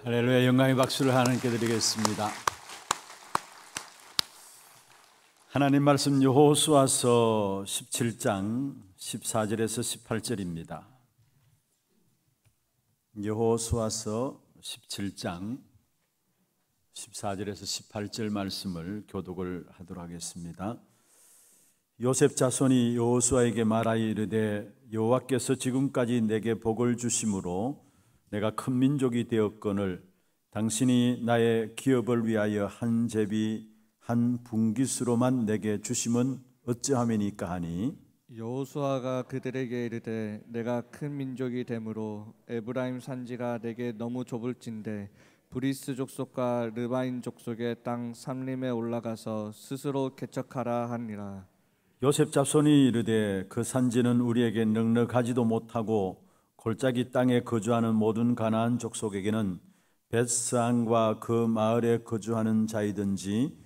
할렐루야. 영광의 박수를 하나님께 드리겠습니다. 하나님 말씀 여호수아서 17장 14절에서 18절입니다. 여호수아서 17장 14절에서 18절 말씀을 교독을 하도록 하겠습니다. 요셉 자손이 여호수아에게 말하여 이르되 여호와께서 지금까지 내게 복을 주심으로 내가 큰 민족이 되었거늘 당신이 나의 기업을 위하여 한 제비 한 분깃으로만 내게 주심은 어찌함이니까 하니 여호수아가 그들에게 이르되 내가 큰 민족이 되므로 에브라임 산지가 내게 너무 좁을진대 브리스 족속과 르바인 족속의 땅 삼림에 올라가서 스스로 개척하라 하니라. 요셉 자손이 이르되 그 산지는 우리에게 넉넉하지도 못하고 골짜기 땅에 거주하는 모든 가나안 족속에게는 벳산과 그 마을에 거주하는 자이든지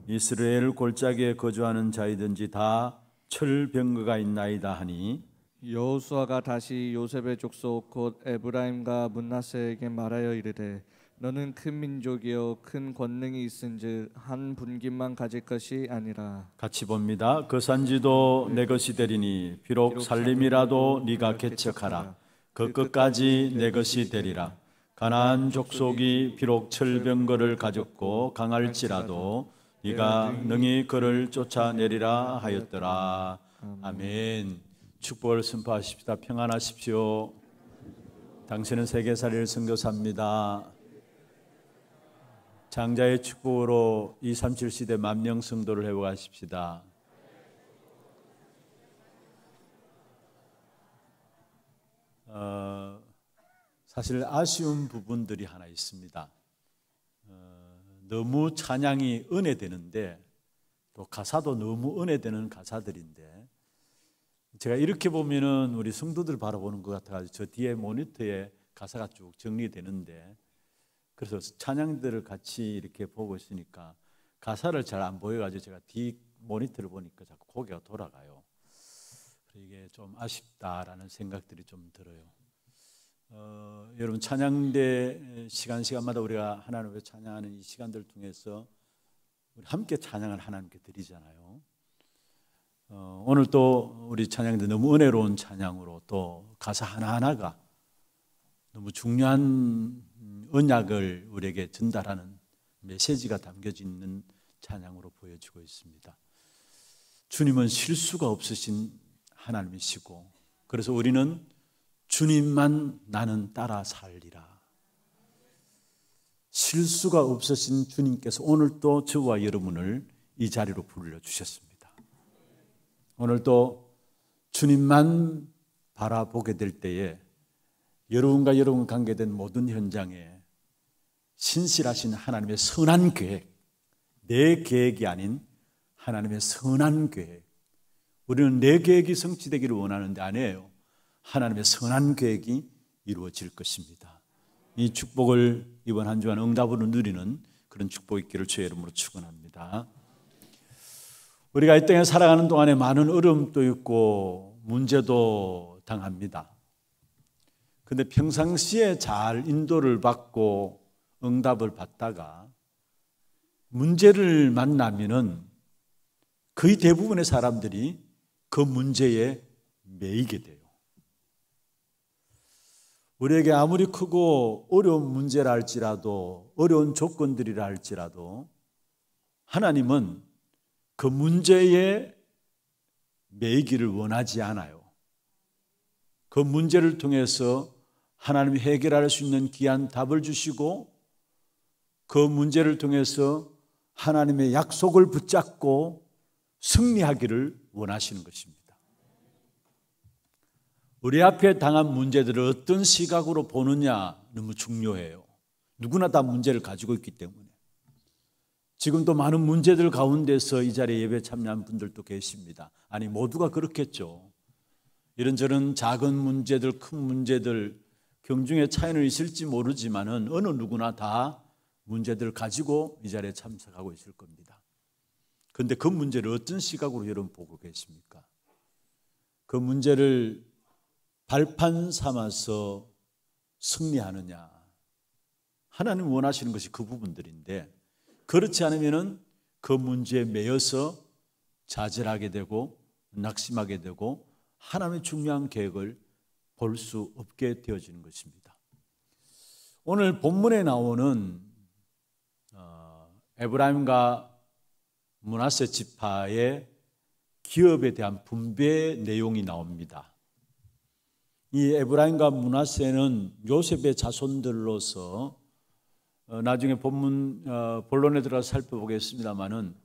이스라엘 골짜기에 거주하는 자이든지 다 철병거가 있나이다 하니 여호수아가 다시 요셉의 족속 곧 에브라임과 므낫세에게 말하여 이르되 너는 큰 민족이요 큰 권능이 있은즉 한 분깃만 가질 것이 아니라. 같이 봅니다. 그 산지도 내 것이 되리니 비록 살림이라도 네가 개척하라. 그 끝까지 내 것이 되리라. 가나안 족속이 비록 철병거를 가졌고 강할지라도 네가 능히 그를 쫓아내리라 하였더라. 아멘. 축복을 선포하십시다. 평안하십시오. 당신은 세계살이를 선교사입니다. 장자의 축복으로 237 시대 만명 성도를 회복하십시다. 사실 아쉬운 부분들이 하나 있습니다. 너무 찬양이 은혜되는데 또 가사도 너무 은혜되는 가사들인데 제가 이렇게 보면은 우리 성도들 바라보는 것 같아가지고 저 뒤에 모니터에 가사가 쭉 정리되는데 그래서 찬양들을 같이 이렇게 보고 있으니까 가사를 잘 안 보여가지고 제가 뒤 모니터를 보니까 자꾸 고개가 돌아가요. 이게 좀 아쉽다라는 생각들이 좀 들어요. 여러분 찬양대 시간마다 우리가 하나님을 찬양하는 이 시간들을 통해서 우리 함께 찬양을 하나님께 드리잖아요. 오늘 또 우리 찬양대 너무 은혜로운 찬양으로 또 가사 하나하나가 너무 중요한 언약을 우리에게 전달하는 메시지가 담겨져 있는 찬양으로 보여지고 있습니다. 주님은 실수가 없으신 하나님이시고 그래서 우리는 주님만 나는 따라 살리라. 실수가 없으신 주님께서 오늘 또 저와 여러분을 이 자리로 불러주셨습니다. 오늘 또 주님만 바라보게 될 때에 여러분과 여러분 관계된 모든 현장에 신실하신 하나님의 선한 계획, 내 계획이 아닌 하나님의 선한 계획. 우리는 내 계획이 성취되기를 원하는데 아니에요. 하나님의 선한 계획이 이루어질 것입니다. 이 축복을 이번 한 주간 응답으로 누리는 그런 축복이 있기를 주의 이름으로 축원합니다. 우리가 이 땅에 살아가는 동안에 많은 어려움도 있고 문제도 당합니다. 그런데 평상시에 잘 인도를 받고 응답을 받다가 문제를 만나면은 거의 대부분의 사람들이 그 문제에 매이게 돼요. 우리에게 아무리 크고 어려운 문제라 할지라도 어려운 조건들이라 할지라도 하나님은 그 문제에 매이기를 원하지 않아요. 그 문제를 통해서 하나님이 해결할 수 있는 귀한 답을 주시고 그 문제를 통해서 하나님의 약속을 붙잡고 승리하기를 원하시는 것입니다. 우리 앞에 당한 문제들을 어떤 시각으로 보느냐 너무 중요해요. 누구나 다 문제를 가지고 있기 때문에. 지금도 많은 문제들 가운데서 이 자리에 예배 참여한 분들도 계십니다. 아니 모두가 그렇겠죠. 이런저런 작은 문제들, 큰 문제들, 경중의 차이는 있을지 모르지만은 어느 누구나 다 문제들을 가지고 이 자리에 참석하고 있을 겁니다. 그런데 그 문제를 어떤 시각으로 여러분 보고 계십니까? 그 문제를 발판 삼아서 승리하느냐 하나님 원하시는 것이 그 부분들인데, 그렇지 않으면은 그 문제에 매여서 좌절하게 되고 낙심하게 되고 하나님의 중요한 계획을 볼 수 없게 되어지는 것입니다. 오늘 본문에 나오는 에브라임과 므낫세 지파의 기업에 대한 분배 내용이 나옵니다. 이 에브라임과 므낫세는 요셉의 자손들로서 나중에 본론에 들어가서 살펴보겠습니다마는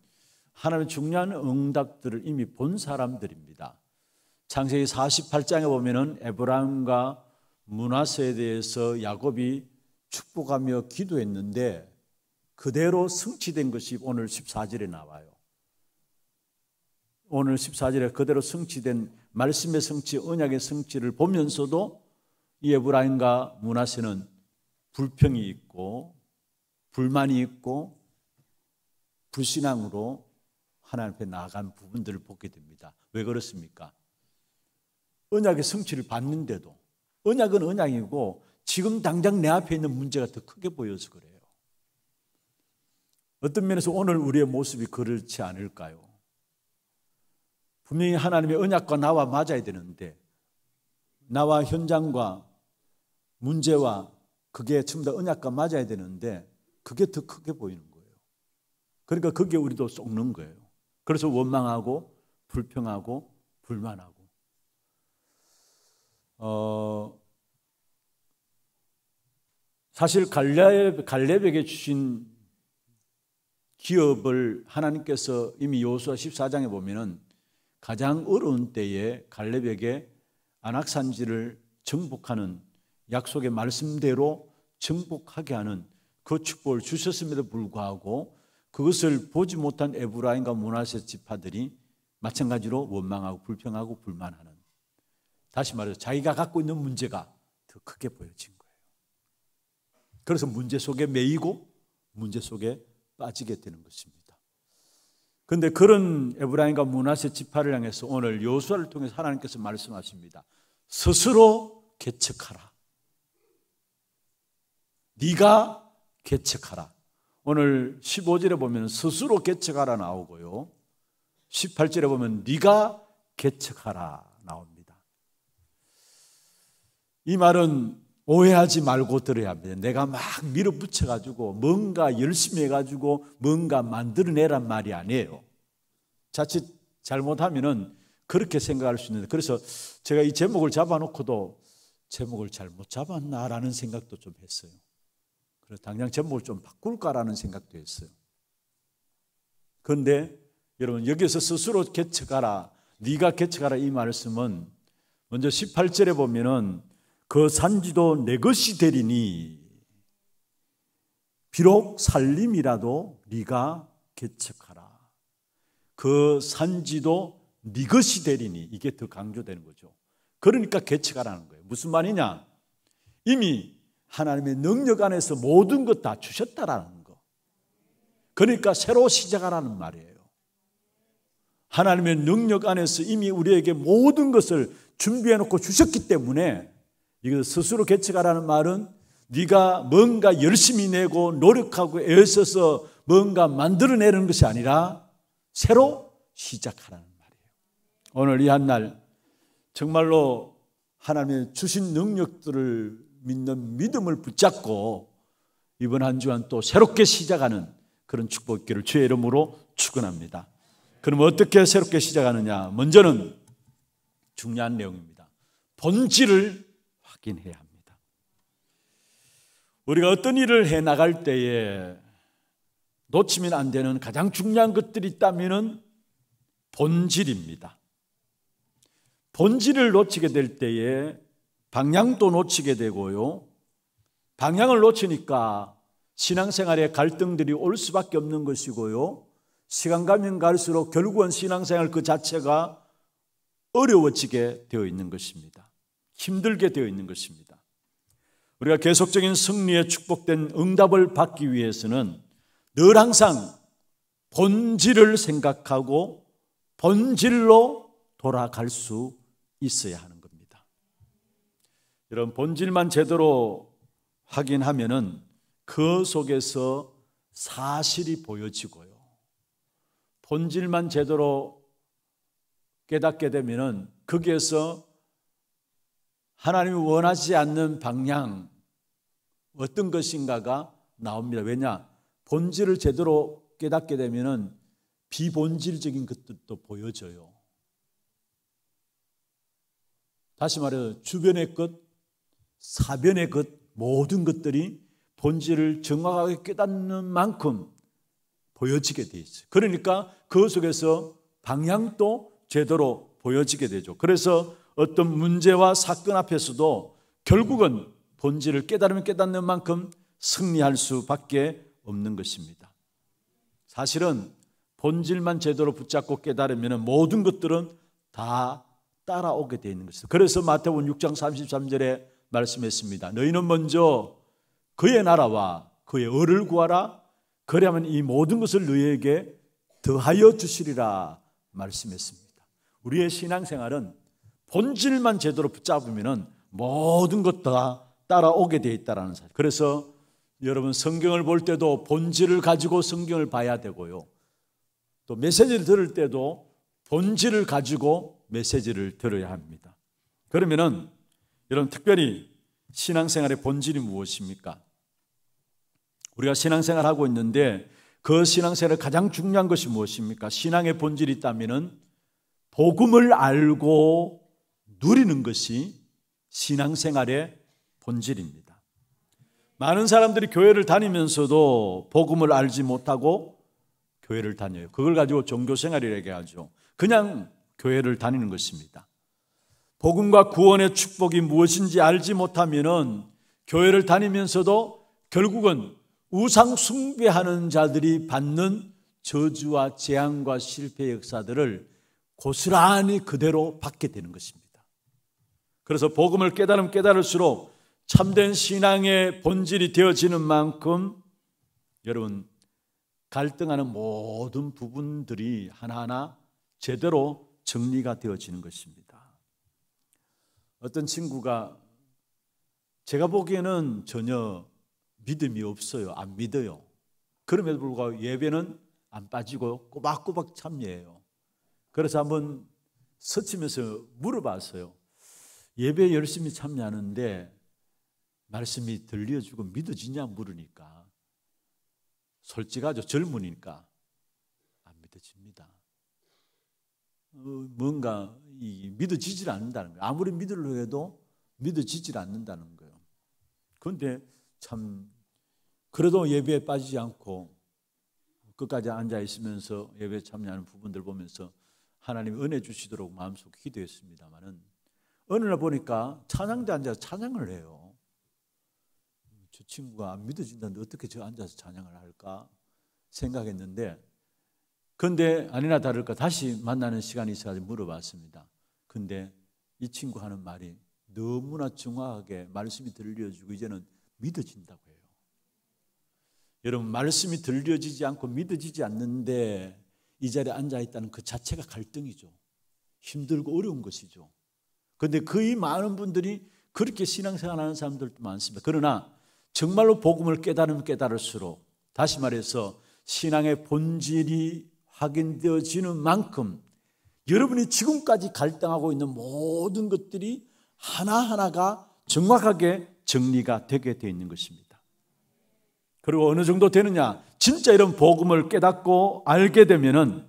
하나님의 중요한 응답들을 이미 본 사람들입니다. 창세기 48장에 보면은 에브라임과 므낫세에 대해서 야곱이 축복하며 기도했는데 그대로 성취된 것이 오늘 14절에 나와요. 오늘 14절에 그대로 성취된 말씀의 성취, 언약의 성취를 보면서도 이 에브라임과 므낫세는 불평이 있고 불만이 있고 불신앙으로 하나님 앞에 나아간 부분들을 보게 됩니다. 왜 그렇습니까? 언약의 성취를 받는데도 언약은 언약이고 지금 당장 내 앞에 있는 문제가 더 크게 보여서 그래요. 어떤 면에서 오늘 우리의 모습이 그렇지 않을까요? 분명히 하나님의 언약과 나와 맞아야 되는데 나와 현장과 문제와 그게 전부 다 언약과 맞아야 되는데 그게 더 크게 보이는 거예요. 그러니까 그게 우리도 속는 거예요. 그래서 원망하고 불평하고 불만하고 사실 갈렙에게 주신 기업을 하나님께서 이미 여호수아 14장에 보면은 가장 어려운 때에 갈렙에게 안악산지를 정복하는 약속의 말씀대로 정복하게 하는 그 축복을 주셨음에도 불구하고 그것을 보지 못한 에브라임과 므낫세 지파들이 마찬가지로 원망하고 불평하고 불만하는, 다시 말해서 자기가 갖고 있는 문제가 더 크게 보여진 거예요. 그래서 문제 속에 매이고 문제 속에 빠지게 되는 것입니다. 그런데 그런 에브라임과 므낫세 지파를 향해서 오늘 여호수아를 통해서 하나님께서 말씀하십니다. 스스로 개척하라. 네가 개척하라. 오늘 15절에 보면 스스로 개척하라 나오고요. 18절에 보면 네가 개척하라 나옵니다. 이 말은 오해하지 말고 들어야 합니다. 내가 막 밀어붙여가지고 뭔가 열심히 해가지고 뭔가 만들어내란 말이 아니에요. 자칫 잘못하면은 그렇게 생각할 수 있는데, 그래서 제가 이 제목을 잡아놓고도 제목을 잘못 잡았나라는 생각도 좀 했어요. 그래서 당장 제목을 좀 바꿀까라는 생각도 했어요. 그런데 여러분 여기서 스스로 개척하라, 네가 개척하라 이 말씀은 먼저 18절에 보면은 그 산지도 내 것이 되리니 비록 살림이라도 네가 개척하라. 그 산지도 네 것이 되리니, 이게 더 강조되는 거죠. 그러니까 개척하라는 거예요. 무슨 말이냐? 이미 하나님의 능력 안에서 모든 것 다 주셨다라는 거. 그러니까 새로 시작하라는 말이에요. 하나님의 능력 안에서 이미 우리에게 모든 것을 준비해 놓고 주셨기 때문에 이것을 스스로 개척하라는 말은 네가 뭔가 열심히 내고 노력하고 애써서 뭔가 만들어내는 것이 아니라 새로 시작하라는 말이에요. 오늘 이 한날 정말로 하나님의 주신 능력들을 믿는 믿음을 붙잡고 이번 한 주간 또 새롭게 시작하는 그런 축복 있기를 주의 이름으로 축원합니다. 그럼 어떻게 새롭게 시작하느냐? 먼저는 중요한 내용입니다. 본질을 확인해야 합니다. 우리가 어떤 일을 해 나갈 때에 놓치면 안 되는 가장 중요한 것들이 있다면 본질입니다. 본질을 놓치게 될 때에 방향도 놓치게 되고요. 방향을 놓치니까 신앙생활에 갈등들이 올 수밖에 없는 것이고요. 시간 가면 갈수록 결국은 신앙생활 그 자체가 어려워지게 되어 있는 것입니다. 힘들게 되어 있는 것입니다. 우리가 계속적인 승리에 축복된 응답을 받기 위해서는 늘 항상 본질을 생각하고 본질로 돌아갈 수 있어야 하는 겁니다. 여러분, 본질만 제대로 확인하면은 그 속에서 사실이 보여지고요. 본질만 제대로 깨닫게 되면은 거기에서 하나님이 원하지 않는 방향, 어떤 것인가가 나옵니다. 왜냐? 본질을 제대로 깨닫게 되면은 비본질적인 것들도 보여져요. 다시 말해 주변의 것, 사변의 것, 모든 것들이 본질을 정확하게 깨닫는 만큼 보여지게 돼 있어요. 그러니까 그 속에서 방향도 제대로 보여지게 되죠. 그래서 어떤 문제와 사건 앞에서도 결국은 본질을 깨달으면 깨닫는 만큼 승리할 수밖에 없는 것입니다. 사실은 본질만 제대로 붙잡고 깨달으면 모든 것들은 다 따라오게 되어 있는 것입니다. 그래서 마태복음 6장 33절에 말씀했습니다. 너희는 먼저 그의 나라와 그의 의를 구하라. 그리하면 이 모든 것을 너희에게 더하여 주시리라 말씀했습니다. 우리의 신앙생활은 본질만 제대로 붙잡으면 모든 것 다 따라오게 되어 있다는 사실. 그래서 여러분 성경을 볼 때도 본질을 가지고 성경을 봐야 되고요. 또 메시지를 들을 때도 본질을 가지고 메시지를 들어야 합니다. 그러면은 여러분 특별히 신앙생활의 본질이 무엇입니까? 우리가 신앙생활을 하고 있는데 그 신앙생활의 가장 중요한 것이 무엇입니까? 신앙의 본질이 있다면은 복음을 알고 누리는 것이 신앙생활의 본질입니다. 많은 사람들이 교회를 다니면서도 복음을 알지 못하고 교회를 다녀요. 그걸 가지고 종교생활이라고 하죠. 그냥 교회를 다니는 것입니다. 복음과 구원의 축복이 무엇인지 알지 못하면은 교회를 다니면서도 결국은 우상 숭배하는 자들이 받는 저주와 재앙과 실패의 역사들을 고스란히 그대로 받게 되는 것입니다. 그래서 복음을 깨달으면 깨달을수록 참된 신앙의 본질이 되어지는 만큼 여러분 갈등하는 모든 부분들이 하나하나 제대로 정리가 되어지는 것입니다. 어떤 친구가 제가 보기에는 전혀 믿음이 없어요. 안 믿어요. 그럼에도 불구하고 예배는 안 빠지고 꼬박꼬박 참여해요. 그래서 한번 스치면서 물어봤어요. 예배에 열심히 참여하는데 말씀이 들려주고 믿어지냐 물으니까 솔직하죠. 젊으니까 안 믿어집니다. 뭔가 믿어지질 않는다는 거예요. 아무리 믿으려고 해도 믿어지질 않는다는 거예요. 그런데 참 그래도 예배에 빠지지 않고 끝까지 앉아 있으면서 예배에 참여하는 부분들 보면서 하나님 은혜 주시도록 마음속에 기도했습니다마는 어느 날 보니까 찬양대 앉아서 찬양을 해요. 저 친구가 안 믿어진다는데 어떻게 저 앉아서 찬양을 할까 생각했는데 그런데 아니나 다를까 다시 만나는 시간이 있어서 물어봤습니다. 근데 이 친구 하는 말이 너무나 정확하게 말씀이 들려주고 이제는 믿어진다고 해요. 여러분 말씀이 들려지지 않고 믿어지지 않는데 이 자리에 앉아있다는 그 자체가 갈등이죠. 힘들고 어려운 것이죠. 그런데 거의 많은 분들이 그렇게 신앙생활하는 사람들도 많습니다. 그러나 정말로 복음을 깨달으면 깨달을수록 다시 말해서 신앙의 본질이 확인되어지는 만큼 여러분이 지금까지 갈등하고 있는 모든 것들이 하나하나가 정확하게 정리가 되게 되어 있는 것입니다. 그리고 어느 정도 되느냐? 진짜 이런 복음을 깨닫고 알게 되면은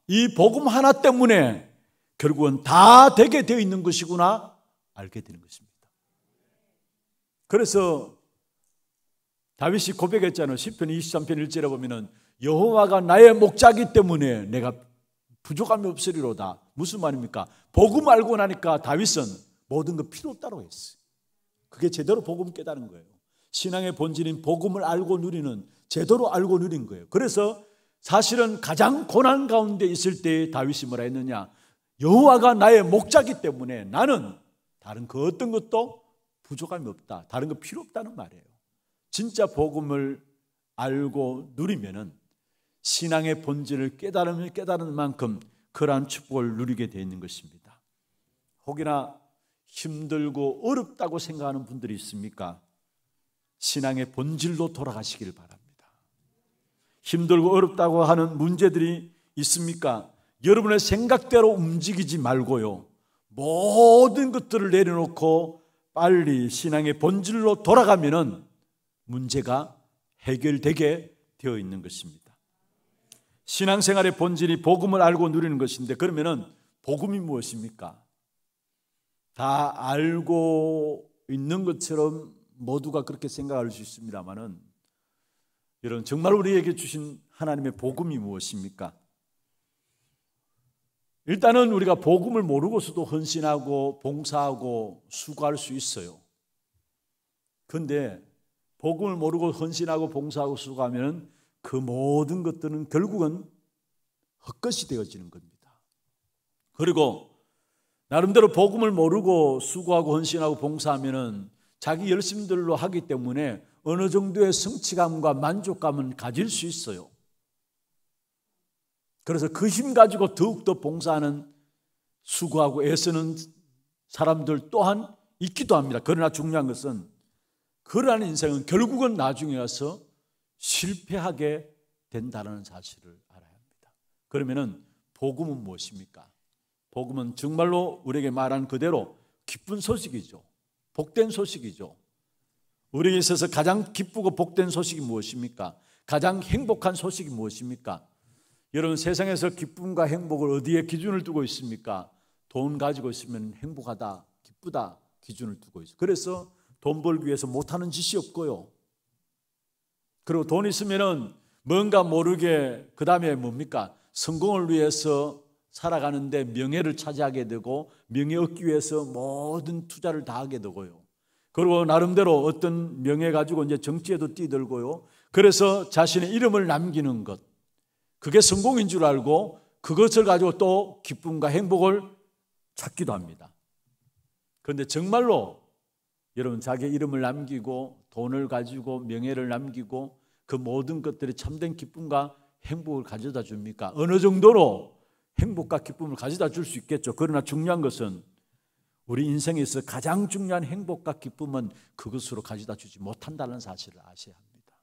이 복음 하나 때문에 결국은 다 되게 되어 있는 것이구나 알게 되는 것입니다. 그래서 다윗이 고백했잖아요. 시편 23편 1절에 보면은 여호와가 나의 목자이기 때문에 내가 부족함이 없으리로다. 무슨 말입니까? 복음 알고 나니까 다윗은 모든 것 필요 없다고 했어요. 그게 제대로 복음 깨달은 거예요. 신앙의 본질인 복음을 알고 누리는 제대로 알고 누린 거예요. 그래서 사실은 가장 고난 가운데 있을 때 다윗이 뭐라 했느냐? 여호와가 나의 목자이기 때문에 나는 다른 그 어떤 것도 부족함이 없다. 다른 거 필요 없다는 말이에요. 진짜 복음을 알고 누리면은 신앙의 본질을 깨달으는 만큼 그러한 축복을 누리게 되어 있는 것입니다. 혹이나 힘들고 어렵다고 생각하는 분들이 있습니까? 신앙의 본질로 돌아가시길 바랍니다. 힘들고 어렵다고 하는 문제들이 있습니까? 여러분의 생각대로 움직이지 말고요, 모든 것들을 내려놓고 빨리 신앙의 본질로 돌아가면은 문제가 해결되게 되어 있는 것입니다. 신앙생활의 본질이 복음을 알고 누리는 것인데, 그러면은 복음이 무엇입니까? 다 알고 있는 것처럼 모두가 그렇게 생각할 수 있습니다만은, 여러분, 정말 우리에게 주신 하나님의 복음이 무엇입니까? 일단은 우리가 복음을 모르고서도 헌신하고 봉사하고 수고할 수 있어요. 그런데 복음을 모르고 헌신하고 봉사하고 수고하면 그 모든 것들은 결국은 헛것이 되어지는 겁니다. 그리고 나름대로 복음을 모르고 수고하고 헌신하고 봉사하면 자기 열심들로 하기 때문에 어느 정도의 성취감과 만족감은 가질 수 있어요. 그래서 그 힘 가지고 더욱더 봉사하는, 수고하고 애쓰는 사람들 또한 있기도 합니다. 그러나 중요한 것은 그러한 인생은 결국은 나중에 와서 실패하게 된다는 사실을 알아야 합니다. 그러면은 복음은 무엇입니까? 복음은 정말로 우리에게 말한 그대로 기쁜 소식이죠. 복된 소식이죠. 우리에게 있어서 가장 기쁘고 복된 소식이 무엇입니까? 가장 행복한 소식이 무엇입니까? 여러분, 세상에서 기쁨과 행복을 어디에 기준을 두고 있습니까? 돈 가지고 있으면 행복하다, 기쁘다 기준을 두고 있어요. 그래서 돈 벌기 위해서 못하는 짓이 없고요. 그리고 돈 있으면은 뭔가 모르게 그 다음에 뭡니까? 성공을 위해서 살아가는데 명예를 차지하게 되고, 명예 얻기 위해서 모든 투자를 다 하게 되고요. 그리고 나름대로 어떤 명예 가지고 이제 정치에도 뛰들고요. 그래서 자신의 이름을 남기는 것, 그게 성공인 줄 알고 그것을 가지고 또 기쁨과 행복을 찾기도 합니다. 그런데 정말로 여러분, 자기 이름을 남기고 돈을 가지고 명예를 남기고 그 모든 것들이 참된 기쁨과 행복을 가져다 줍니까? 어느 정도로 행복과 기쁨을 가져다 줄 수 있겠죠. 그러나 중요한 것은 우리 인생에서 가장 중요한 행복과 기쁨은 그것으로 가져다 주지 못한다는 사실을 아셔야 합니다.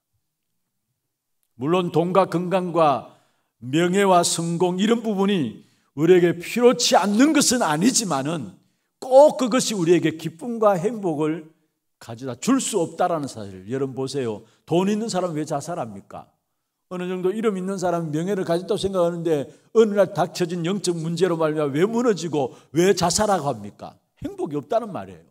물론 돈과 건강과 명예와 성공, 이런 부분이 우리에게 필요치 않는 것은 아니지만은 꼭 그것이 우리에게 기쁨과 행복을 가져다 줄 수 없다라는 사실을, 여러분 보세요. 돈 있는 사람은 왜 자살합니까? 어느 정도 이름 있는 사람은 명예를 가졌다고 생각하는데 어느 날 닥쳐진 영적 문제로 말미암아 왜 무너지고 왜 자살하고 합니까? 행복이 없다는 말이에요.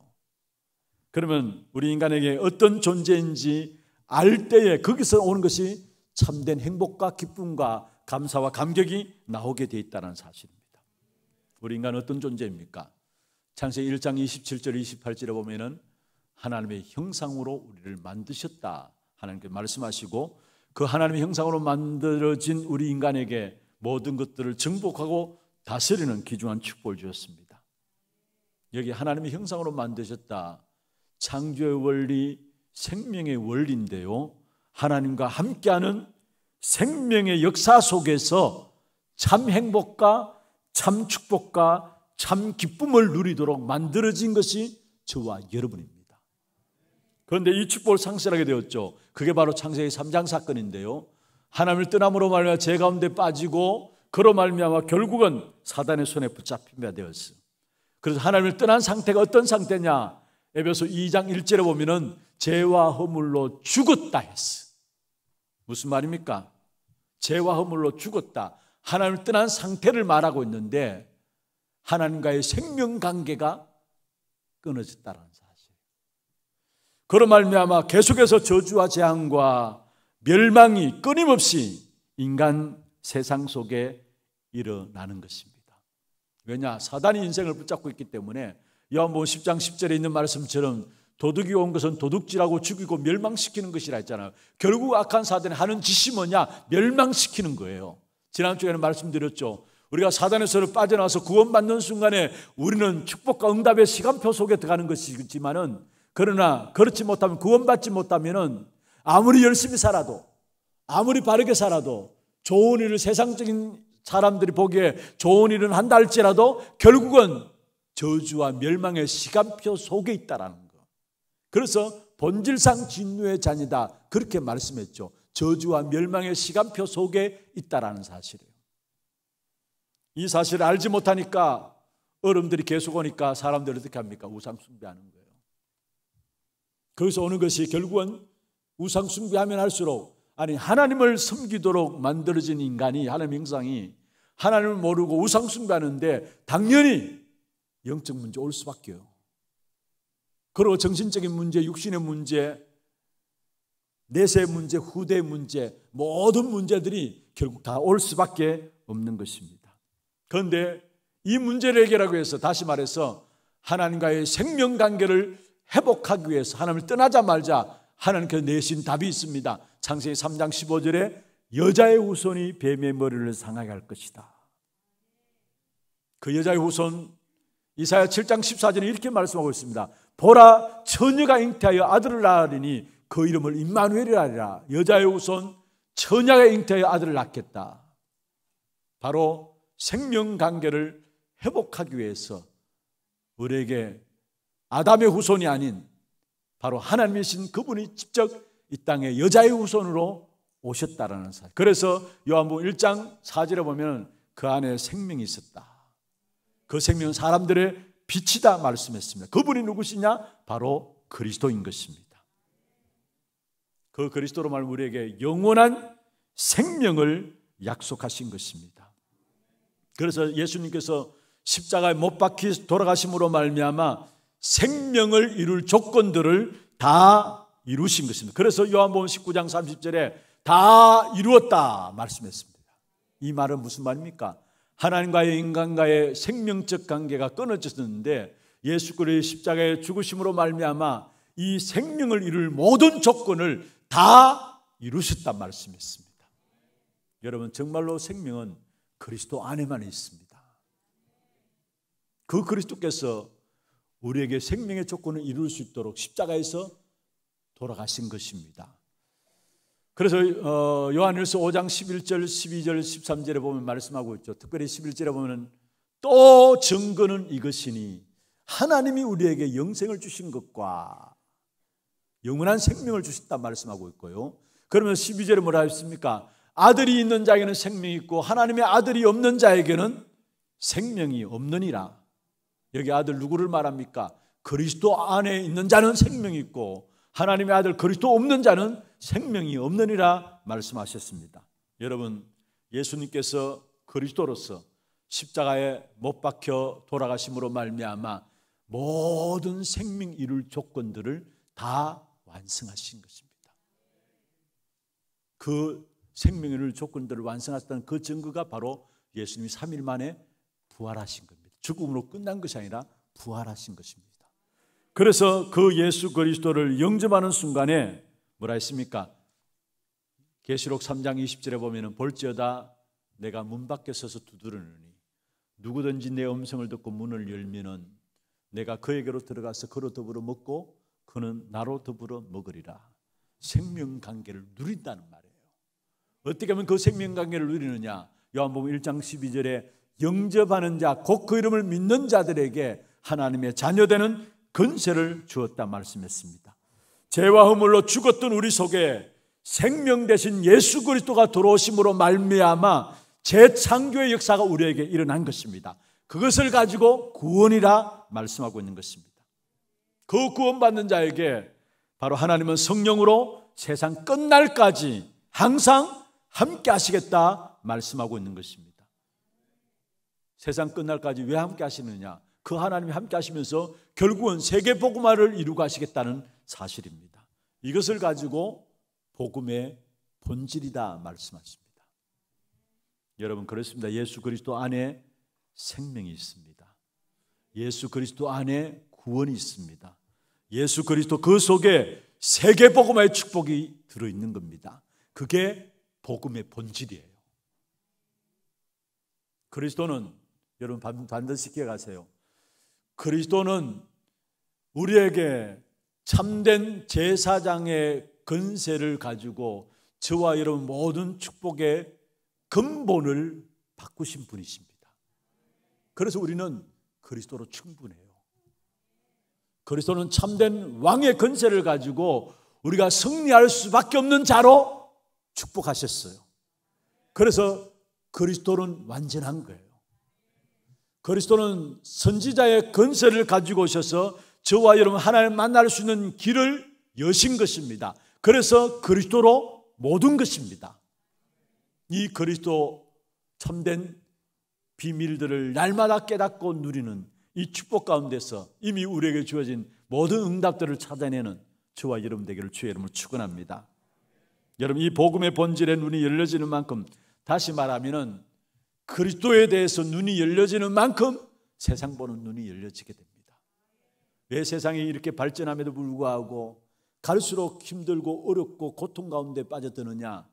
그러면 우리 인간에게 어떤 존재인지 알 때에 거기서 오는 것이 참된 행복과 기쁨과 감사와 감격이 나오게 돼 있다는 사실입니다. 우리 인간은 어떤 존재입니까? 창세기 1장 27절 28절에 보면은 하나님의 형상으로 우리를 만드셨다 하나님께 말씀하시고, 그 하나님의 형상으로 만들어진 우리 인간에게 모든 것들을 정복하고 다스리는 귀중한 축복을 주셨습니다. 여기 하나님의 형상으로 만드셨다, 창조의 원리, 생명의 원리인데요, 하나님과 함께하는 생명의 역사 속에서 참 행복과 참 축복과 참 기쁨을 누리도록 만들어진 것이 저와 여러분입니다. 그런데 이 축복을 상실하게 되었죠. 그게 바로 창세기 3장 사건인데요, 하나님을 떠남으로 말미암아 죄 가운데 빠지고 그로 말미암아 결국은 사단의 손에 붙잡히게 되었어요. 그래서 하나님을 떠난 상태가 어떤 상태냐? 에베소 2장 1절에 보면은 죄와 허물로 죽었다 했어. 무슨 말입니까? 죄와 허물로 죽었다, 하나님을 떠난 상태를 말하고 있는데 하나님과의 생명 관계가 끊어졌다는 사실. 그로 말미암아 계속해서 저주와 재앙과 멸망이 끊임없이 인간 세상 속에 일어나는 것입니다. 왜냐? 사단이 인생을 붙잡고 있기 때문에 요한복음 10장 10절에 있는 말씀처럼 도둑이 온 것은 도둑질하고 죽이고 멸망시키는 것이라 했잖아요. 결국 악한 사단이 하는 짓이 뭐냐? 멸망시키는 거예요. 지난 주에는 말씀드렸죠. 우리가 사단의 손을 빠져나와서 구원받는 순간에 우리는 축복과 응답의 시간표 속에 들어가는 것이지만은, 그러나 그렇지 못하면, 구원받지 못하면은 아무리 열심히 살아도, 아무리 바르게 살아도, 좋은 일을 세상적인 사람들이 보기에 좋은 일은 한다 할지라도 결국은 저주와 멸망의 시간표 속에 있다라는 거. 그래서 본질상 진노의 자녀다 그렇게 말씀했죠. 저주와 멸망의 시간표 속에 있다라는 사실이에요. 이 사실을 알지 못하니까 어른들이 계속 오니까 사람들이 어떻게 합니까? 우상 숭배하는 거예요. 거기서 오는 것이 결국은 우상 숭배하면 할수록 하나님을 섬기도록 만들어진 인간이, 하나님의 형상이 하나님을 모르고 우상 숭배하는데 당연히 영적 문제 올 수밖에요. 그리고 정신적인 문제, 육신의 문제, 내세 문제, 후대 문제, 모든 문제들이 결국 다 올 수밖에 없는 것입니다. 그런데 이 문제를 해결하기 위해서, 다시 말해서 하나님과의 생명관계를 회복하기 위해서 하나님을 떠나자 말자 하나님께서 내신 답이 있습니다. 창세기 3장 15절에 여자의 후손이 뱀의 머리를 상하게 할 것이다. 그 여자의 후손, 이사야 7장 14절에 이렇게 말씀하고 있습니다. 보라, 처녀가 잉태하여 아들을 낳으리니 그 이름을 임마누엘이라 하리라. 여자의 후손 처녀가 잉태하여 아들을 낳겠다. 바로 생명관계를 회복하기 위해서 우리에게 아담의 후손이 아닌 바로 하나님이신 그분이 직접 이 땅에 여자의 후손으로 오셨다라는 사실. 그래서 요한복음 1장 4절에 보면 그 안에 생명이 있었다. 그 생명은 사람들의 빛이다 말씀했습니다. 그분이 누구시냐? 바로 그리스도인 것입니다. 그 그리스도로 말하면 우리에게 영원한 생명을 약속하신 것입니다. 그래서 예수님께서 십자가에 못 박히 돌아가심으로 말미암아 생명을 이룰 조건들을 다 이루신 것입니다. 그래서 요한복음 19장 30절에 다 이루었다 말씀했습니다. 이 말은 무슨 말입니까? 하나님과의 인간과의 생명적 관계가 끊어졌는데 예수 그리스도의 십자가의 죽으심으로 말미암아 이 생명을 이룰 모든 조건을 다 이루셨단 말씀했습니다. 여러분, 정말로 생명은 그리스도 안에만 있습니다. 그 그리스도께서 우리에게 생명의 조건을 이룰 수 있도록 십자가에서 돌아가신 것입니다. 그래서 요한일서 5장 11절, 12절, 13절에 보면 말씀하고 있죠. 특별히 11절에 보면 또 증거는 이것이니 하나님이 우리에게 영생을 주신 것과 영원한 생명을 주셨다 말씀하고 있고요. 그러면 12절에 뭐라 했습니까? 아들이 있는 자에게는 생명이 있고 하나님의 아들이 없는 자에게는 생명이 없느니라. 여기 아들 누구를 말합니까? 그리스도 안에 있는 자는 생명이 있고 하나님의 아들 그리스도 없는 자는 생명이 없느니라 말씀하셨습니다. 여러분, 예수님께서 그리스도로서 십자가에 못 박혀 돌아가심으로 말미암아 모든 생명 이룰 조건들을 다 완성하신 것입니다. 그 생명 이룰 조건들을 완성하셨다는 그 증거가 바로 예수님이 3일 만에 부활하신 겁니다. 죽음으로 끝난 것이 아니라 부활하신 것입니다. 그래서 그 예수 그리스도를 영접하는 순간에 뭐라 했습니까? 계시록 3장 20절에 보면 볼지어다 내가 문 밖에 서서 두드리노니 누구든지 내 음성을 듣고 문을 열면은 내가 그에게로 들어가서 그로 더불어 먹고 그는 나로 더불어 먹으리라. 생명관계를 누린다는 말이에요. 어떻게 하면 그 생명관계를 누리느냐? 요한복음 1장 12절에 영접하는 자, 곧 그 이름을 믿는 자들에게 하나님의 자녀되는 권세를 주었다 말씀했습니다. 죄와 허물로 죽었던 우리 속에 생명 되신 예수 그리스도가 들어오심으로 말미암아 재창조의 역사가 우리에게 일어난 것입니다. 그것을 가지고 구원이라 말씀하고 있는 것입니다. 그 구원받는 자에게 바로 하나님은 성령으로 세상 끝날까지 항상 함께 하시겠다 말씀하고 있는 것입니다. 세상 끝날까지 왜 함께 하시느냐? 그 하나님이 함께 하시면서 결국은 세계 복음화를 이루고 하시겠다는 사실입니다. 이것을 가지고 복음의 본질이다 말씀하십니다. 여러분, 그렇습니다. 예수 그리스도 안에 생명이 있습니다. 예수 그리스도 안에 구원이 있습니다. 예수 그리스도 그 속에 세계 복음화의 축복이 들어있는 겁니다. 그게 복음의 본질이에요. 그리스도는, 여러분 반드시 기억하세요. 그리스도는 우리에게 참된 제사장의 권세를 가지고 저와 여러분 모든 축복의 근본을 바꾸신 분이십니다. 그래서 우리는 그리스도로 충분해요. 그리스도는 참된 왕의 권세를 가지고 우리가 승리할 수밖에 없는 자로 축복하셨어요. 그래서 그리스도는 완전한 거예요. 그리스도는 선지자의 권세를 가지고 오셔서 저와 여러분 하나님을 만날 수 있는 길을 여신 것입니다. 그래서 그리스도로 모든 것입니다. 이 그리스도 참된 비밀들을 날마다 깨닫고 누리는 이 축복 가운데서 이미 우리에게 주어진 모든 응답들을 찾아내는 저와 여러분 되기를 주의 이름으로 축원합니다. 여러분, 이 복음의 본질에 눈이 열려지는 만큼, 다시 말하면 그리스도에 대해서 눈이 열려지는 만큼 세상 보는 눈이 열려지게 됩니다. 왜 세상이 이렇게 발전함에도 불구하고 갈수록 힘들고 어렵고 고통 가운데 빠져드느냐?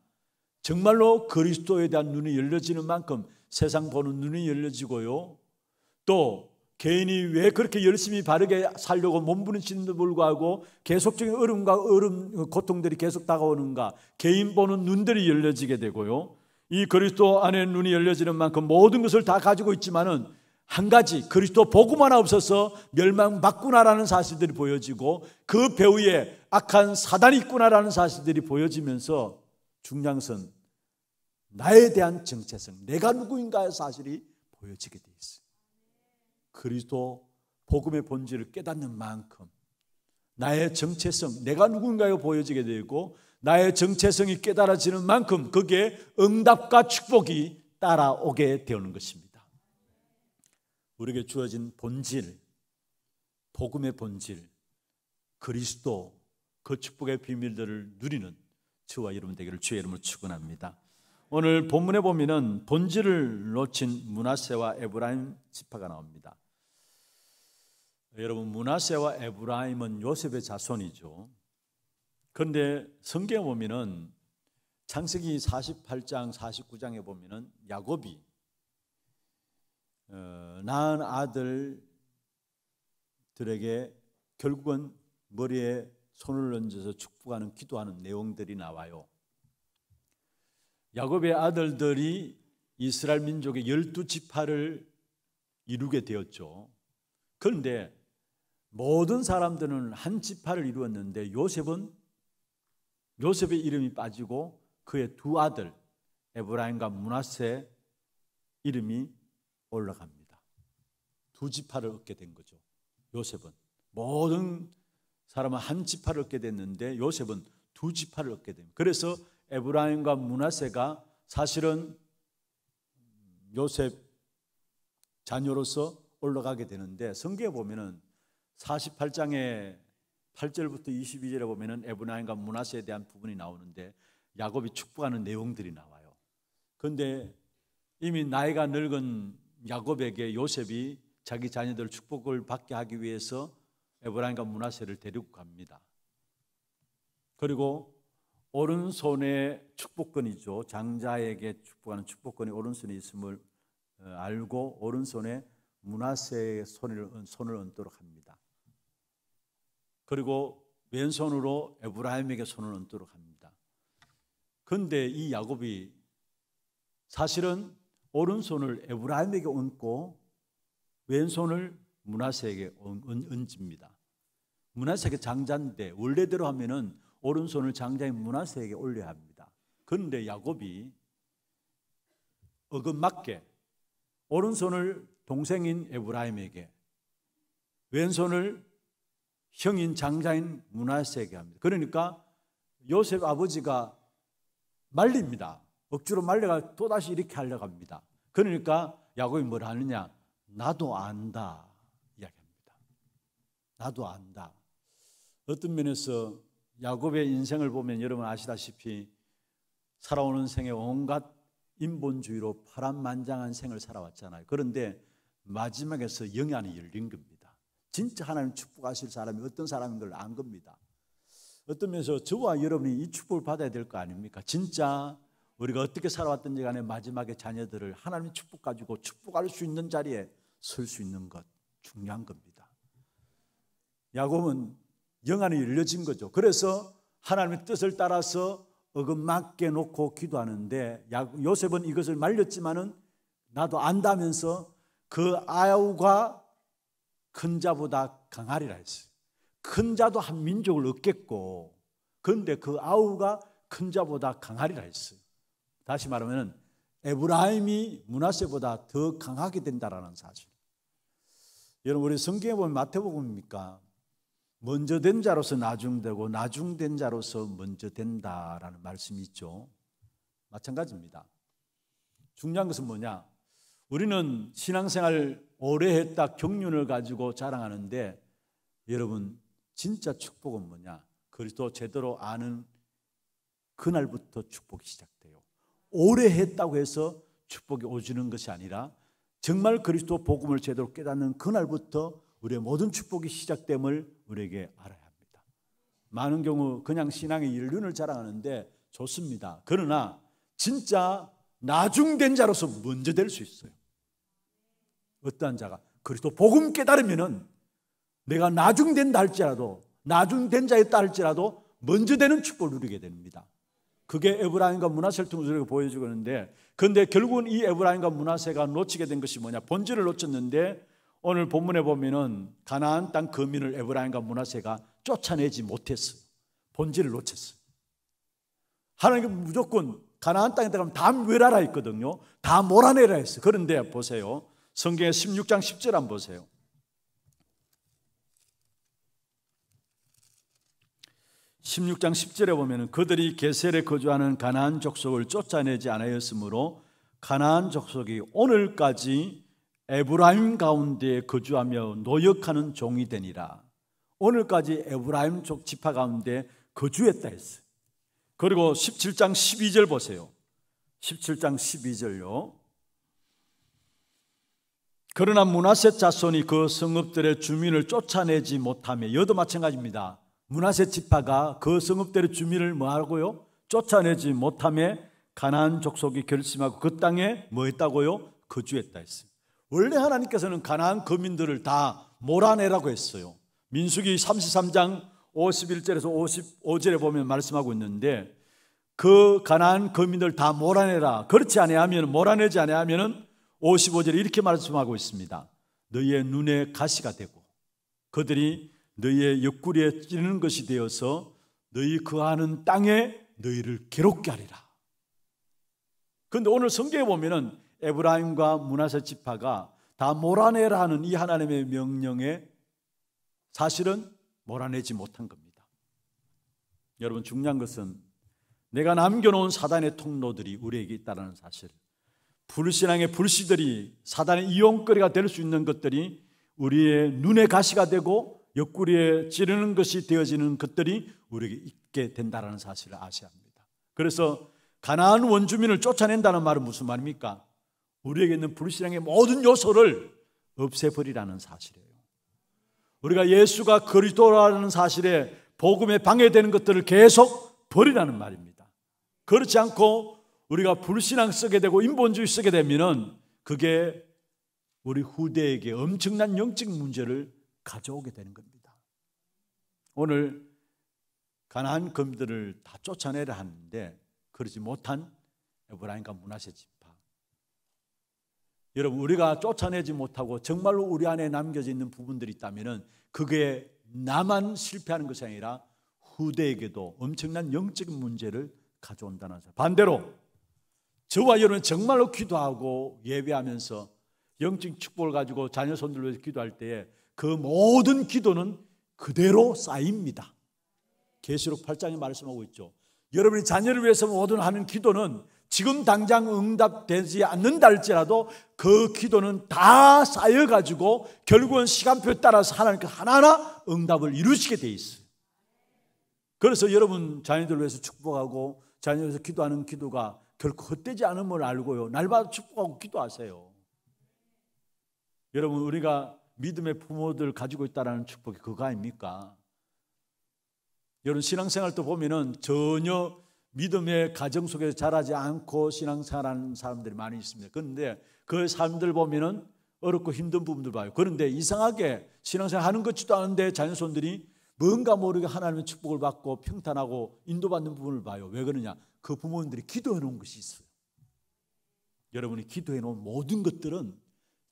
정말로 그리스도에 대한 눈이 열려지는 만큼 세상 보는 눈이 열려지고요, 또 개인이 왜 그렇게 열심히 바르게 살려고 몸부림치는데도 불구하고 계속적인 어려움과 고통들이 계속 다가오는가? 개인 보는 눈들이 열려지게 되고요, 이 그리스도 안에 눈이 열려지는 만큼 모든 것을 다 가지고 있지만은 한 가지, 그리스도 복음 하나 없어서 멸망받구나라는 사실들이 보여지고 그 배후에 악한 사단이 있구나라는 사실들이 보여지면서 중요한 것은 나에 대한 정체성, 내가 누구인가의 사실이 보여지게 돼 있어요. 그리스도 복음의 본질을 깨닫는 만큼 나의 정체성, 내가 누군가가 보여지게 되고 나의 정체성이 깨달아지는 만큼 거기에 응답과 축복이 따라오게 되는 것입니다. 우리에게 주어진 본질, 복음의 본질, 그리스도, 그 축복의 비밀들을 누리는 저와 여러분 되기를 주의 이름으로 축원합니다. 오늘 본문에 보면은 본질을 놓친 므낫세와 에브라임 지파가 나옵니다. 여러분, 므낫세와 에브라임은 요셉의 자손이죠. 그런데 성경에 보면은 창세기 48장 49장에 보면은 야곱이 낳은 아들들에게 결국은 머리에 손을 얹어서 축복하는, 기도하는 내용들이 나와요. 야곱의 아들들이 이스라엘 민족의 12지파를 이루게 되었죠. 그런데 모든 사람들은 한 지파를 이루었는데 요셉의 이름이 빠지고 그의 두 아들 에브라임과 므낫세 이름이 올라갑니다. 두 지파를 얻게 된 거죠. 요셉은 모든 사람은 한 지파를 얻게 됐는데 요셉은 두 지파를 얻게 됩니다. 그래서 에브라임과 므낫세가 사실은 요셉 자녀로서 올라가게 되는데, 성경에 보면은 48장에 8절부터 22절에 보면은 에브라임과 므낫세에 대한 부분이 나오는데 야곱이 축복하는 내용들이 나와요. 그런데 이미 나이가 늙은 야곱에게 요셉이 자기 자녀들 축복을 받게 하기 위해서 에브라임과 므낫세를 데리고 갑니다. 그리고 오른손에 축복권이죠. 장자에게 축복하는 축복권이 오른손에 있음을 알고 오른손에 므낫세의 손을 얹도록 합니다. 그리고 왼손으로 에브라임에게 손을 얹도록 합니다. 그런데 이 야곱이 사실은 오른손을 에브라임에게 얹고 왼손을 므낫세에게 얹습니다. 므낫세가 장자인데 원래대로 하면은 오른손을 장자인 므낫세에게 올려야 합니다. 그런데 야곱이 어긋맞게 오른손을 동생인 에브라임에게, 왼손을 형인 장자인 므낫세에게 합니다. 그러니까 요셉 아버지가 말립니다. 억지로 말려가 또다시 이렇게 하려고 합니다. 그러니까 야곱이 뭘 하느냐? 나도 안다 이야기합니다. 나도 안다. 어떤 면에서 야곱의 인생을 보면 여러분 아시다시피 살아오는 생에 온갖 인본주의로 파란만장한 생을 살아왔잖아요. 그런데 마지막에서 영이 안이 열린 겁니다. 진짜 하나님 축복하실 사람이 어떤 사람인 걸 안 겁니다. 어떤 면에서 저와 여러분이 이 축복을 받아야 될 거 아닙니까? 진짜 우리가 어떻게 살아왔든지 간에 마지막에 자녀들을 하나님의 축복 가지고 축복할 수 있는 자리에 설 수 있는 것, 중요한 겁니다. 야곱은 영 안이 열려진 거죠. 그래서 하나님의 뜻을 따라서 어긋맞게 놓고 기도하는데 요셉은 이것을 말렸지만은 나도 안다면서 그 아우가 큰 자보다 강하리라 했어요. 큰 자도 한 민족을 얻겠고, 그런데 그 아우가 큰 자보다 강하리라 했어요. 다시 말하면 에브라임이 므낫세보다 더 강하게 된다라는 사실. 여러분, 우리 성경에 보면 마태복음입니까? 먼저 된 자로서 나중되고 나중된 자로서 먼저 된다라는 말씀이 있죠. 마찬가지입니다. 중요한 것은 뭐냐? 우리는 신앙생활 오래 했다 경륜을 가지고 자랑하는데, 여러분 진짜 축복은 뭐냐? 그리스도 제대로 아는 그날부터 축복이 시작돼요. 오래 했다고 해서 축복이 오지는 것이 아니라 정말 그리스도 복음을 제대로 깨닫는 그날부터 우리의 모든 축복이 시작됨을 우리에게 알아야 합니다. 많은 경우 그냥 신앙의 연륜을 자랑하는데 좋습니다. 그러나 진짜 나중된 자로서 먼저 될 수 있어요. 어떠한 자가 그리스도 복음 깨달으면은 내가 나중된다 할지라도, 나중된 자였다 할지라도 먼저 되는 축복을 누리게 됩니다. 그게 에브라임과 므낫세를 통해서 우리가 보여주고 있는데, 그런데 결국은 이 에브라임과 므낫세가 놓치게 된 것이 뭐냐? 본질을 놓쳤는데, 오늘 본문에 보면은 가나안 땅 거민을 에브라임과 므낫세가 쫓아내지 못했어요. 본질을 놓쳤어요. 하나님은 무조건 가나안 땅에 들어가면 다 멸하라 했거든요. 다 몰아내라 했어요. 그런데 보세요. 성경의 16장 10절 한번 보세요. 16장 10절에 보면 그들이 게셀에 거주하는 가나안 족속을 쫓아내지 않았으므로 가나안 족속이 오늘까지 에브라임 가운데 거주하며 노역하는 종이 되니라. 오늘까지 에브라임 족 지파 가운데 거주했다 했어요. 그리고 17장 12절 보세요. 17장 12절요. 그러나 므낫세 자손이 그 성읍들의 주민을 쫓아내지 못하며, 여도 마찬가지입니다. 므낫세 지파가 그 성읍들의 주민을 뭐하고요? 쫓아내지 못하며 가나안 족속이 결심하고 그 땅에 뭐 했다고요? 거주했다 했어요. 원래 하나님께서는 가나안 거민들을 다 몰아내라고 했어요. 민수기 33장 51절에서 55절에 보면 말씀하고 있는데, 그 가나안 거민들 다 몰아내라. 그렇지 아니하면, 몰아내지 아니하면은 55절에 이렇게 말씀하고 있습니다. 너희의 눈에 가시가 되고 그들이 너희의 옆구리에 찌르는 것이 되어서 너희 거하는 땅에 너희를 괴롭게 하리라. 그런데 오늘 성경에 보면은 에브라임과 므낫세 지파가 다 몰아내라 하는 이 하나님의 명령에 사실은 몰아내지 못한 겁니다. 여러분, 중요한 것은 내가 남겨놓은 사단의 통로들이 우리에게 있다는 사실, 불신앙의 불씨들이 사단의 이용거리가 될 수 있는 것들이 우리의 눈에 가시가 되고 옆구리에 찌르는 것이 되어지는 것들이 우리에게 있게 된다는 사실을 아셔야 합니다. 그래서 가나안 원주민을 쫓아낸다는 말은 무슨 말입니까? 우리에게 있는 불신앙의 모든 요소를 없애버리라는 사실이에요. 우리가 예수가 그리스도라는 사실에 복음에 방해되는 것들을 계속 버리라는 말입니다. 그렇지 않고 우리가 불신앙 쓰게 되고 인본주의 쓰게 되면은 그게 우리 후대에게 엄청난 영적 문제를 가져오게 되는 겁니다. 오늘 가나안 거민들을 다 쫓아내려 하는데 그러지 못한 에브라임과 므낫세 지파, 여러분, 우리가 쫓아내지 못하고 정말로 우리 안에 남겨져 있는 부분들이 있다면 그게 나만 실패하는 것이 아니라 후대에게도 엄청난 영적 문제를 가져온다는 사실. 반대로 저와 여러분 정말로 기도하고 예배하면서 영적 축복을 가지고 자녀 손들을 위해서 기도할 때에 그 모든 기도는 그대로 쌓입니다. 계시록 8장에 말씀하고 있죠. 여러분이 자녀를 위해서 모든 하는 기도는 지금 당장 응답되지 않는다 할지라도 그 기도는 다 쌓여가지고 결국은 시간표에 따라서 하나님께 하나하나 응답을 이루시게 돼 있어요. 그래서 여러분 자녀들을 위해서 축복하고 자녀를 위해서 기도하는 기도가 결코 헛되지 않음을 알고요, 날마다 축복하고 기도하세요. 여러분, 우리가 믿음의 부모들 가지고 있다는 축복이 그거 아닙니까? 여러분, 신앙생활도 보면은 전혀 믿음의 가정 속에서 자라지 않고 신앙생활하는 사람들이 많이 있습니다. 그런데 그 사람들 보면은 어렵고 힘든 부분들 봐요. 그런데 이상하게 신앙생활 하는 것 같지도 않은데 자녀손들이 뭔가 모르게 하나님의 축복을 받고 평탄하고 인도받는 부분을 봐요. 왜 그러냐? 그 부모님들이 기도해 놓은 것이 있어요. 여러분이 기도해 놓은 모든 것들은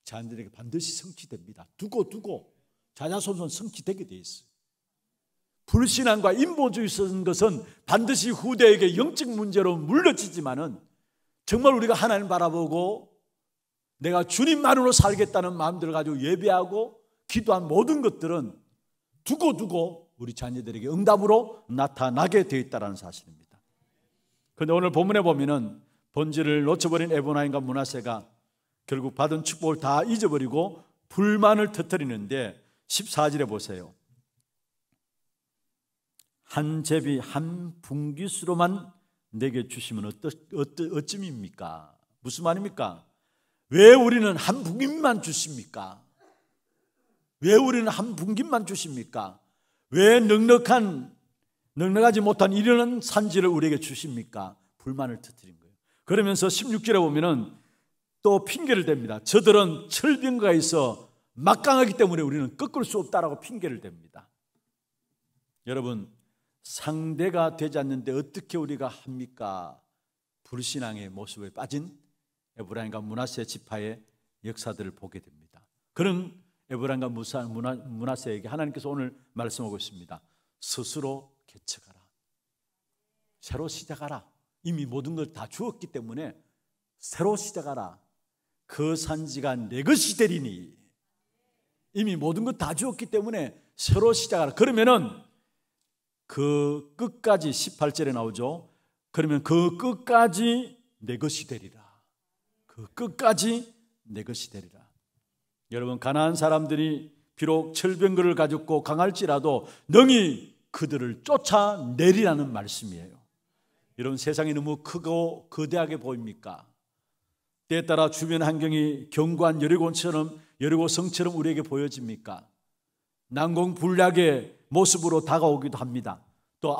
자녀들에게 반드시 성취됩니다. 두고 자자손손 성취되게 돼 있어요. 불신앙과 인본주의 쓰는 것은 반드시 후대에게 영적 문제로 물러지지만은 정말 우리가 하나님 바라보고 내가 주님만으로 살겠다는 마음들을 가지고 예배하고 기도한 모든 것들은 두고두고 우리 자녀들에게 응답으로 나타나게 되어 있다는 사실입니다. 그런데 오늘 본문에 보면은 본질을 놓쳐버린 에브라임과 므낫세가 결국 받은 축복을 다 잊어버리고 불만을 터뜨리는데 14절에 보세요. 한 제비 한 분깃으로만 내게 주시면 어쯤입니까? 무슨 말입니까? 왜 우리는 한 분깃만 주십니까? 왜 우리는 한 분깃만 주십니까? 왜 넉넉하지 못한 이런 산지를 우리에게 주십니까? 불만을 터뜨린 거예요. 그러면서 16절에 보면은 또 핑계를 댑니다. 저들은 철병거가 있어 막강하기 때문에 우리는 꺾을 수 없다라고 핑계를 댑니다. 여러분, 상대가 되지 않는데 어떻게 우리가 합니까? 불신앙의 모습에 빠진 에브라임과 므낫세 지파의 역사들을 보게 됩니다. 그런 에브라임과 므낫세에게 하나님께서 오늘 말씀하고 있습니다. 스스로 개척하라. 새로 시작하라. 이미 모든 걸 다 주었기 때문에 새로 시작하라. 그 산지가 내 것이 되리니. 이미 모든 것 다 주었기 때문에 새로 시작하라. 그러면은 그 끝까지 18절에 나오죠. 그러면 그 끝까지 내 것이 되리라. 그 끝까지 내 것이 되리라. 여러분, 가나안 사람들이 비록 철병거를 가졌고 강할지라도 능히 그들을 쫓아내리라는 말씀이에요. 이런 세상이 너무 크고 거대하게 보입니까? 때에 따라 주변 환경이 견고한 여리고 성처럼 우리에게 보여집니까? 난공불락의 모습으로 다가오기도 합니다. 또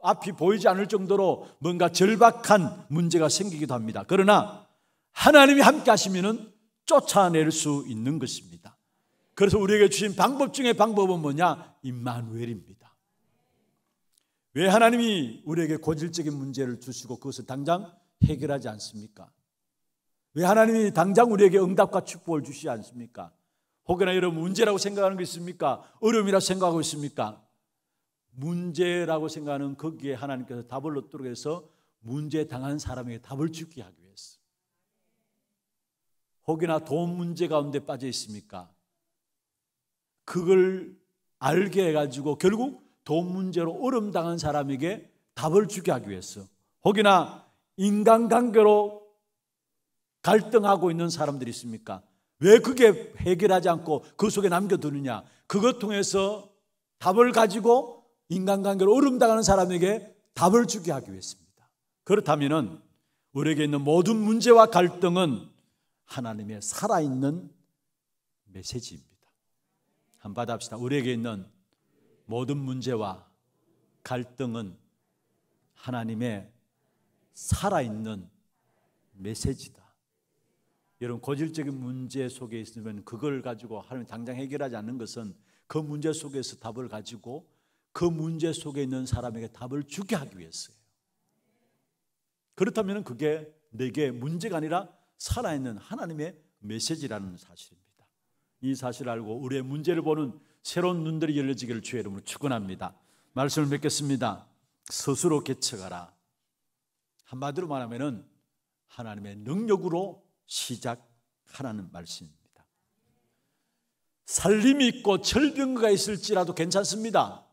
앞이 보이지 않을 정도로 뭔가 절박한 문제가 생기기도 합니다. 그러나 하나님이 함께 하시면은 쫓아낼 수 있는 것입니다. 그래서 우리에게 주신 방법 중에 방법은 뭐냐? 임마누엘입니다. 왜 하나님이 우리에게 고질적인 문제를 주시고 그것을 당장 해결하지 않습니까? 왜 하나님이 당장 우리에게 응답과 축복을 주시지 않습니까? 혹여나 여러분 문제라고 생각하는 게 있습니까? 어려움이라고 생각하고 있습니까? 문제라고 생각하는 거기에 하나님께서 답을 얻도록 해서 문제 당한 사람에게 답을 주게 하기 위해서. 혹여나 돈 문제 가운데 빠져 있습니까? 그걸 알게 해가지고 결국 돈 문제로 어려움 당한 사람에게 답을 주게 하기 위해서. 혹여나 인간관계로 갈등하고 있는 사람들이 있습니까? 왜 그게 해결하지 않고 그 속에 남겨두느냐? 그것 통해서 답을 가지고 인간관계로 어려움 당하는 사람에게 답을 주게 하기 위해서입니다. 그렇다면 우리에게 있는 모든 문제와 갈등은 하나님의 살아있는 메시지입니다. 한번 받아봅시다. 우리에게 있는 모든 문제와 갈등은 하나님의 살아있는 메시지다. 여러분, 고질적인 문제 속에 있으면 그걸 가지고 하나님 당장 해결하지 않는 것은 그 문제 속에서 답을 가지고 그 문제 속에 있는 사람에게 답을 주게 하기 위해서예요. 그렇다면 그게 내게 문제가 아니라 살아있는 하나님의 메시지라는 사실입니다. 이 사실을 알고 우리의 문제를 보는 새로운 눈들이 열려지기를 주의 이름으로 축원합니다. 말씀을 맺겠습니다. 스스로 개척하라. 한마디로 말하면 하나님의 능력으로 시작하라는 말씀입니다. 살림이 있고 철병거가 있을지라도 괜찮습니다.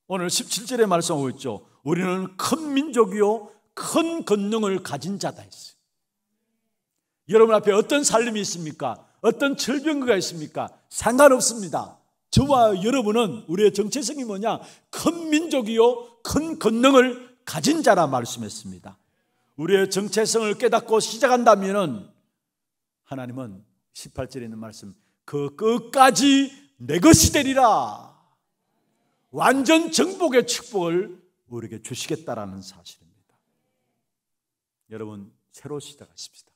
오늘 17절에 말씀하고 있죠. 우리는 큰 민족이요 큰 권능을 가진 자다 했어요. 여러분 앞에 어떤 살림이 있습니까? 어떤 철병거가 있습니까? 상관없습니다. 저와 여러분은 우리의 정체성이 뭐냐? 큰 민족이요 큰 권능을 가진 자라 말씀했습니다. 우리의 정체성을 깨닫고 시작한다면 하나님은 18절에 있는 말씀, 그 끝까지 내 것이 되리라. 완전 정복의 축복을 우리에게 주시겠다라는 사실입니다. 여러분, 새로 시작하십시다.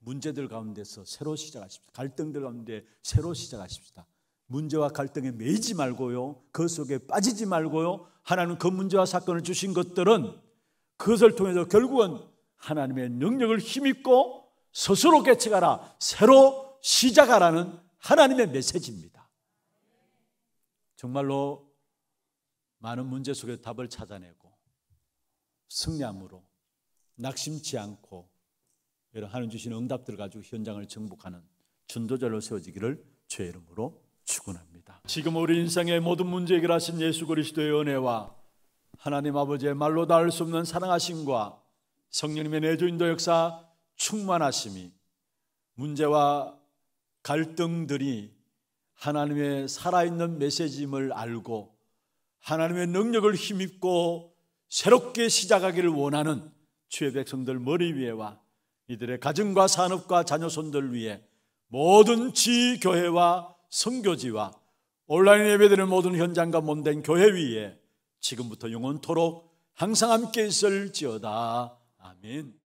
문제들 가운데서 새로 시작하십시다. 갈등들 가운데 새로 시작하십시다. 문제와 갈등에 매이지 말고요, 그 속에 빠지지 말고요, 하나님 그 문제와 사건을 주신 것들은 그것을 통해서 결국은 하나님의 능력을 힘입고 스스로 개척하라, 새로 시작하라는 하나님의 메시지입니다. 정말로 많은 문제 속에 답을 찾아내고 승리함으로 낙심치 않고 여러 하나님 주시는 응답들을 가지고 현장을 정복하는 전도자로 세워지기를 주의 이름으로 축원합니다. 지금 우리 인생의 모든 문제 해결하신 예수 그리스도의 은혜와 하나님 아버지의 말로 닿을 수 없는 사랑하심과 성령님의 내주인도 역사 충만하심이 문제와 갈등들이 하나님의 살아있는 메시지임을 알고 하나님의 능력을 힘입고 새롭게 시작하기를 원하는 주의 백성들 머리 위에와 이들의 가정과 산업과 자녀손들 위해 모든 지교회와 선교지와 온라인 예배드리는 모든 현장과 몸된 교회 위에 지금부터 영원토록 항상 함께 있을지어다. 아멘.